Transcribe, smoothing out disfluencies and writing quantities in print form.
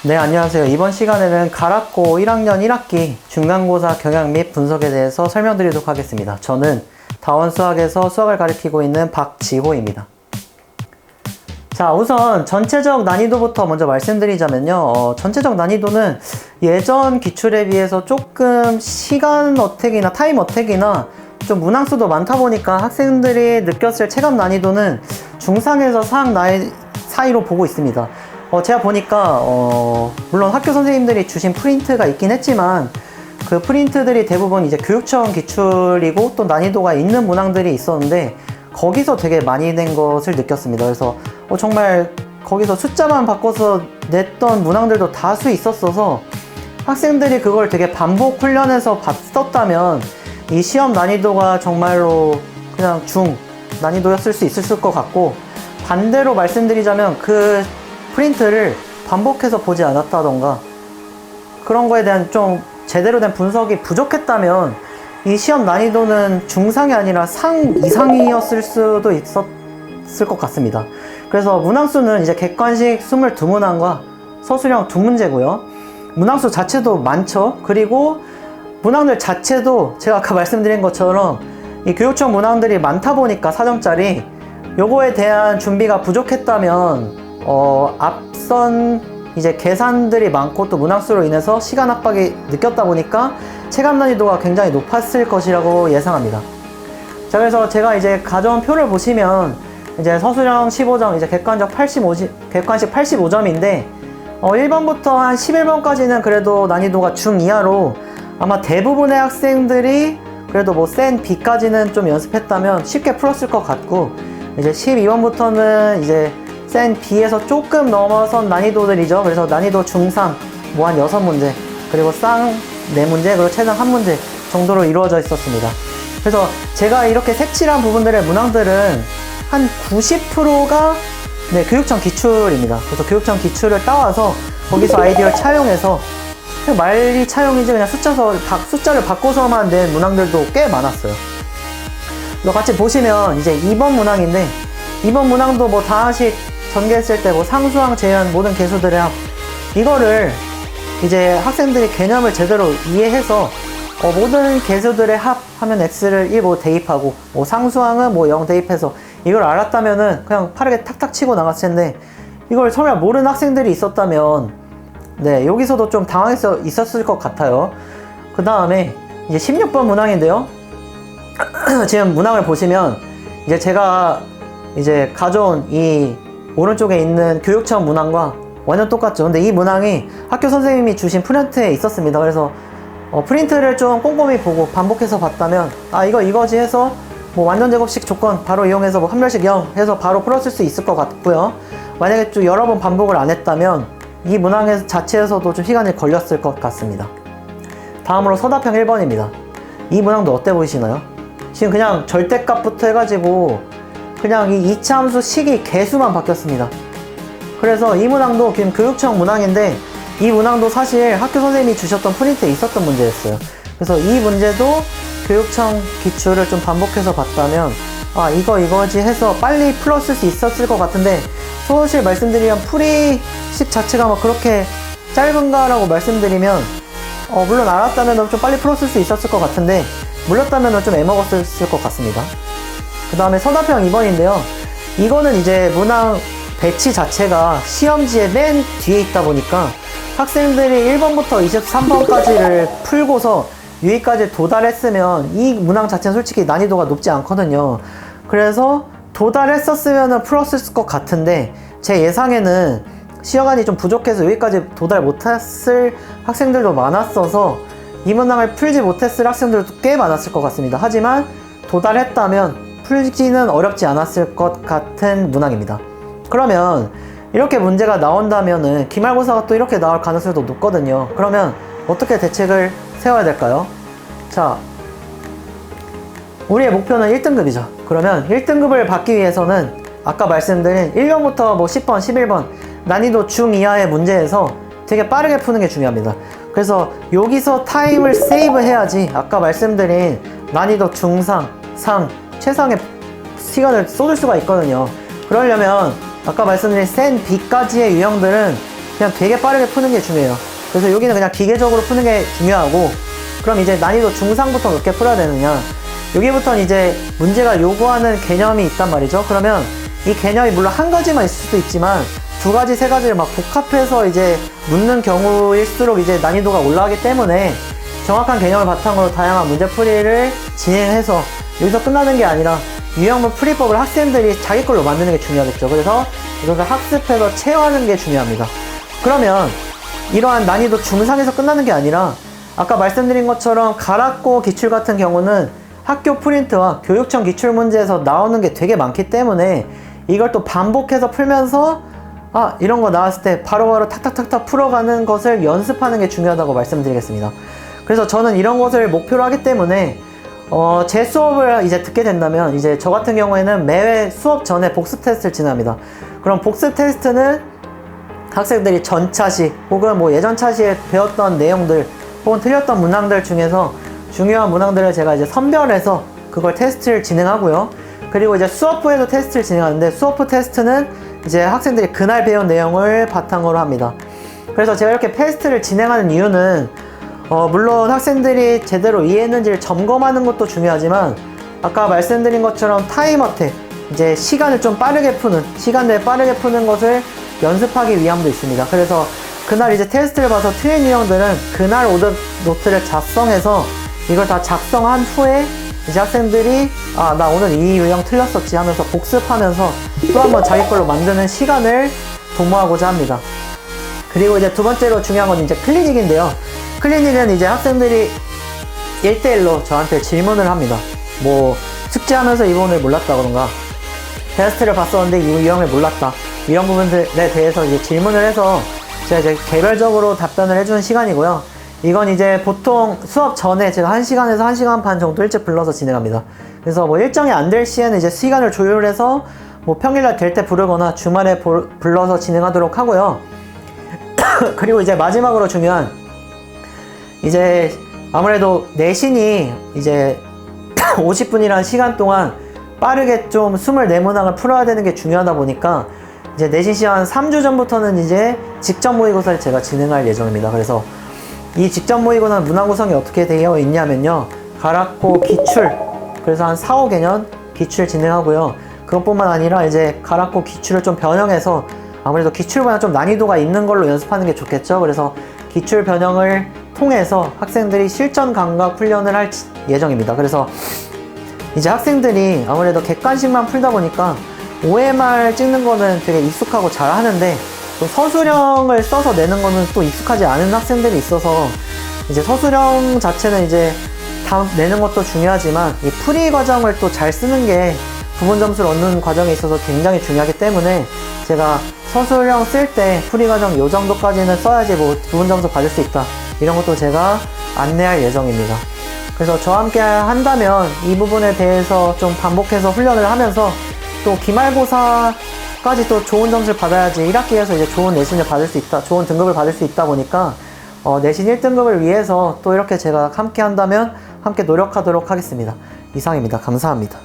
네, 안녕하세요. 이번 시간에는 가락고 1학년 1학기 중간고사 경향 및 분석에 대해서 설명드리도록 하겠습니다. 저는 다원수학에서 수학을 가르치고 있는 박지호입니다. 자, 우선 전체적 난이도부터 먼저 말씀드리자면요. 전체적 난이도는 예전 기출에 비해서 조금 시간 어택이나 타임 어택이나 좀 문항수도 많다 보니까 학생들이 느꼈을 체감 난이도는 중상에서 상 사이로 보고 있습니다. 제가 보니까 물론 학교 선생님들이 주신 프린트가 있긴 했지만 그 프린트들이 대부분 이제 교육청 기출이고 또 난이도가 있는 문항들이 있었는데 거기서 되게 많이 낸 것을 느꼈습니다. 그래서 정말 거기서 숫자만 바꿔서 냈던 문항들도 다수 있었어서 학생들이 그걸 되게 반복 훈련해서 봤었다면 이 시험 난이도가 정말로 그냥 중 난이도였을 수 있을 것 같고, 반대로 말씀드리자면 그 프린트를 반복해서 보지 않았다던가 그런 거에 대한 좀 제대로 된 분석이 부족했다면 이 시험 난이도는 중상이 아니라 상 이상이었을 수도 있었을 것 같습니다. 그래서 문항수는 이제 객관식 22문항과 서술형 2문제고요. 문항수 자체도 많죠. 그리고 문항들 자체도 제가 아까 말씀드린 것처럼 이 교육청 문항들이 많다 보니까 4점짜리 요거에 대한 준비가 부족했다면 앞선 이제 계산들이 많고 또 문항수로 인해서 시간 압박이 느꼈다 보니까 체감 난이도가 굉장히 높았을 것이라고 예상합니다. 자, 그래서 제가 이제 가져온 표를 보시면 이제 서술형 15점, 이제 객관식 85점인데 1번부터 한 11번까지는 그래도 난이도가 중 이하로 아마 대부분의 학생들이 그래도 뭐 센 B까지는 좀 연습했다면 쉽게 풀었을 것 같고, 이제 12번부터는 이제 센 B에서 조금 넘어선 난이도들이죠. 그래서 난이도 중상 뭐 한 6문제, 그리고 쌍 4문제, 그리고 최상 1문제 정도로 이루어져 있었습니다. 그래서 제가 이렇게 색칠한 부분들의 문항들은 한 90%가 교육청 기출입니다. 그래서 교육청 기출을 따와서 거기서 아이디어를 차용해서 말이 차용이지 그냥 숫자를 바꿔서만 낸 문항들도 꽤 많았어요. 그래서 같이 보시면 이제 2번 문항인데, 2번 문항도 뭐 다항식 전개했을 때 뭐 상수항, 제한, 모든 개수들의 합, 이거를 이제 학생들이 개념을 제대로 이해해서 모든 개수들의 합 하면 x를 1 뭐 대입하고 뭐 상수항은 뭐 0 대입해서 이걸 알았다면은 그냥 빠르게 탁탁 치고 나갔을 텐데, 이걸 설마 모르는 학생들이 있었다면 여기서도 좀 당황해서 있었을 것 같아요. 그 다음에 이제 16번 문항인데요. 지금 문항을 보시면 이제 제가 이제 가져온 이 오른쪽에 있는 교육청 문항과 완전 똑같죠. 근데 이 문항이 학교 선생님이 주신 프린트에 있었습니다. 그래서 프린트를 좀 꼼꼼히 보고 반복해서 봤다면 이거지 해서 뭐 완전 제곱식 조건 바로 이용해서 뭐 한별식 0 해서 바로 풀었을 수 있을 것 같고요. 만약에 좀 여러 번 반복을 안 했다면 이 문항 자체에서도 좀 시간이 걸렸을 것 같습니다. 다음으로 서답형 1번입니다. 이 문항도 어때 보이시나요? 지금 그냥 절대값부터 해가지고 그냥 이 2차 함수 식이 개수만 바뀌었습니다. 그래서 이 문항도 지금 교육청 문항인데 이 문항도 사실 학교 선생님이 주셨던 프린트에 있었던 문제였어요. 그래서 이 문제도 교육청 기출을 좀 반복해서 봤다면 이거지 해서 빨리 풀었을 수 있었을 것 같은데, 사실 말씀드리면 풀이식 자체가 뭐 그렇게 짧은가라고 말씀드리면 물론 알았다면 좀 빨리 풀었을 수 있었을 것 같은데 몰랐다면 좀 애먹었을 것 같습니다. 그 다음에 서답형 2번인데요. 이거는 이제 문항 배치 자체가 시험지의 맨 뒤에 있다 보니까 학생들이 1번부터 23번까지를 풀고서 유의까지 도달했으면 이 문항 자체는 솔직히 난이도가 높지 않거든요. 그래서 도달했었으면 풀었을 것 같은데 제 예상에는 시간이 좀 부족해서 여기까지 도달 못했을 학생들도 많았어서 이 문항을 풀지 못했을 학생들도 꽤 많았을 것 같습니다. 하지만 도달했다면 풀지는 어렵지 않았을 것 같은 문항입니다. 그러면 이렇게 문제가 나온다면은 기말고사가 또 이렇게 나올 가능성도 높거든요. 그러면 어떻게 대책을 세워야 될까요? 자, 우리의 목표는 1등급이죠. 그러면 1등급을 받기 위해서는 아까 말씀드린 1번부터 뭐 10번, 11번 난이도 중 이하의 문제에서 되게 빠르게 푸는 게 중요합니다. 그래서 여기서 타임을 세이브 해야지 아까 말씀드린 난이도 중상, 상, 최상의 시간을 쏟을 수가 있거든요. 그러려면 아까 말씀드린 센 B까지의 유형들은 그냥 되게 빠르게 푸는 게 중요해요. 그래서 여기는 그냥 기계적으로 푸는 게 중요하고, 그럼 이제 난이도 중상부터 몇 개 풀어야 되느냐. 여기부터는 이제 문제가 요구하는 개념이 있단 말이죠. 그러면 이 개념이 물론 한 가지만 있을 수도 있지만 두 가지, 세 가지를 막 복합해서 이제 묻는 경우일수록 이제 난이도가 올라가기 때문에 정확한 개념을 바탕으로 다양한 문제풀이를 진행해서 여기서 끝나는 게 아니라 유형문 풀이법을 학생들이 자기 걸로 만드는 게 중요하겠죠. 그래서 이것을 학습해서 체화하는 게 중요합니다. 그러면 이러한 난이도 중상에서 끝나는 게 아니라 아까 말씀드린 것처럼 가락고 기출 같은 경우는 학교 프린트와 교육청 기출문제에서 나오는 게 되게 많기 때문에 이걸 또 반복해서 풀면서 이런 거 나왔을 때 바로바로 탁탁탁탁 풀어가는 것을 연습하는 게 중요하다고 말씀드리겠습니다. 그래서 저는 이런 것을 목표로 하기 때문에 제 수업을 이제 듣게 된다면 이제 저 같은 경우에는 매회 수업 전에 복습 테스트를 진행합니다. 그럼 복습 테스트는 학생들이 전차시 혹은 뭐 예전 차시에 배웠던 내용들 혹은 틀렸던 문항들 중에서 중요한 문항들을 제가 이제 선별해서 그걸 테스트를 진행하고요. 그리고 이제 수업부에도 테스트를 진행하는데 수업부 테스트는 이제 학생들이 그날 배운 내용을 바탕으로 합니다. 그래서 제가 이렇게 테스트를 진행하는 이유는 물론 학생들이 제대로 이해했는지를 점검하는 것도 중요하지만 아까 말씀드린 것처럼 타임 어택, 이제 시간을 좀 빠르게 푸는, 시간대에 빠르게 푸는 것을 연습하기 위함도 있습니다. 그래서 그날 이제 테스트를 봐서 틀린 유형들은 그날 오던 노트를 작성해서 이걸 다 작성한 후에 이제 학생들이 나 오늘 이 유형 틀렸었지 하면서 복습하면서 또 한번 자기 걸로 만드는 시간을 도모하고자 합니다. 그리고 이제 두 번째로 중요한 건 이제 클리닉인데요. 클리닉은 이제 학생들이 1대1로 저한테 질문을 합니다. 뭐 숙제하면서 이 부분을 몰랐다 그런가, 테스트를 봤었는데 이 유형을 몰랐다, 이런 부분들에 대해서 이제 질문을 해서 제가 이제 개별적으로 답변을 해주는 시간이고요. 이건 이제 보통 수업 전에 제가 1시간에서 1시간 반 정도 일찍 불러서 진행합니다. 그래서 뭐 일정이 안 될 시에는 이제 시간을 조율해서 뭐 평일날 될 때 부르거나 주말에 불러서 진행하도록 하고요. 그리고 이제 마지막으로 중요한, 이제 아무래도 내신이 이제 50분이라는 시간 동안 빠르게 좀 24문항을 풀어야 되는 게 중요하다 보니까 이제 내신 시간 3주 전부터는 이제 직접 모의고사를 제가 진행할 예정입니다. 그래서 이 직접 모의고사는 문항 구성이 어떻게 되어 있냐면요, 가락고 기출, 그래서 한 4, 5개년 기출 진행하고요. 그것뿐만 아니라 이제 가락고 기출을 좀 변형해서 아무래도 기출보다 좀 난이도가 있는 걸로 연습하는 게 좋겠죠. 그래서 기출 변형을 통해서 학생들이 실전 감각 훈련을 할 예정입니다. 그래서 이제 학생들이 아무래도 객관식만 풀다 보니까 OMR 찍는 거는 되게 익숙하고 잘 하는데 또 서술형을 써서 내는 거는 또 익숙하지 않은 학생들이 있어서 이제 서술형 자체는 이제 다 내는 것도 중요하지만 이 풀이 과정을 또 잘 쓰는 게 부분 점수를 얻는 과정에 있어서 굉장히 중요하기 때문에 제가 서술형 쓸 때 풀이 과정 요 정도까지는 써야지 뭐 부분 점수 받을 수 있다, 이런 것도 제가 안내할 예정입니다. 그래서 저와 함께 한다면 이 부분에 대해서 좀 반복해서 훈련을 하면서 또 기말고사까지 또 좋은 점수를 받아야지 1학기에서 이제 좋은 내신을 받을 수 있다, 좋은 등급을 받을 수 있다 보니까 내신 1등급을 위해서 또 이렇게 제가 함께 한다면 함께 노력하도록 하겠습니다. 이상입니다. 감사합니다.